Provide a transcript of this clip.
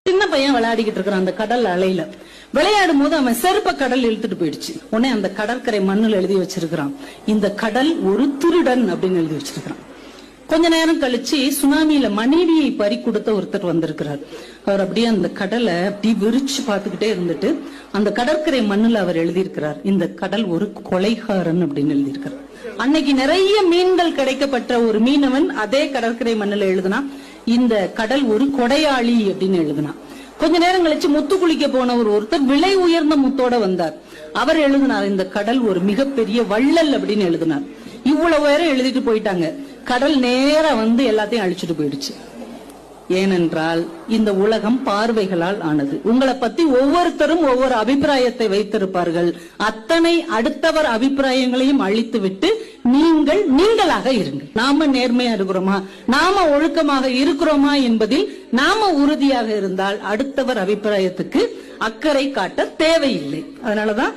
சின்ன பையன் விளையாடிக்கிட்டு இருக்கிறான் அந்த கடல் அலையில. விளையாடும் போது அவன் செருப்ப கடல் இழுத்துட்டு போயிடுச்சு. உடனே அந்த கடற்கரை மண்ணுல எழுதி வச்சிருக்கிறான், இந்த கடல் ஒரு திருடன் அப்படின்னு எழுதி வச்சிருக்கிறான். கொஞ்ச நேரம் கழிச்சு சுனாமியில மனைவியை பறி கொடுத்த ஒருத்தர் வந்திருக்கிறார். அவர் அப்படியே அந்த கடலை அப்படி விரிச்சு பார்த்துக்கிட்டே இருந்துட்டு அந்த கடற்கரை மண்ணுல அவர் எழுதியிருக்கிறார், இந்த கடல் ஒரு கொலைகாரன் அப்படின்னு எழுதியிருக்கிறார். அன்னைக்கு நிறைய மீன்கள் கிடைக்கப்பட்ட ஒரு மீனவன் அதே கடற்கரை மண்ணுல எழுதுனா, இந்த கடல் ஒரு கொடையாளி அப்படின்னு எழுதினான். கொஞ்ச நேரம் கழிச்சு முத்து குளிக்க போன ஒருத்தர் விலை உயர்ந்த முத்தோட வந்தார். அவர் எழுதினார், இந்த கடல் ஒரு மிகப்பெரிய வள்ளல் அப்படின்னு எழுதினார். இவ்வளவு பேரும் எழுதிட்டு போயிட்டாங்க. கடல் நேரா வந்து எல்லாத்தையும் அழிச்சுட்டு போயிடுச்சு. ஏனென்றால் இந்த உலகம் பார்வைகளால் ஆனது. உங்களை பத்தி ஒவ்வொருத்தரும் ஒவ்வொரு அபிப்பிராயத்தை வைத்திருப்பார்கள். அத்தனை அடுத்தவர் அபிப்பிராயங்களையும் அழித்து விட்டு நீங்கள் நீங்களாக இருங்கள். நாம நேர்மையா இருக்கிறோமா, நாம ஒழுக்கமாக இருக்கிறோமா என்பதில் நாம உறுதியாக இருந்தால் அடுத்தவர் அபிப்பிராயத்துக்கு அக்கறை காட்ட தேவையில்லை. அதனாலதான்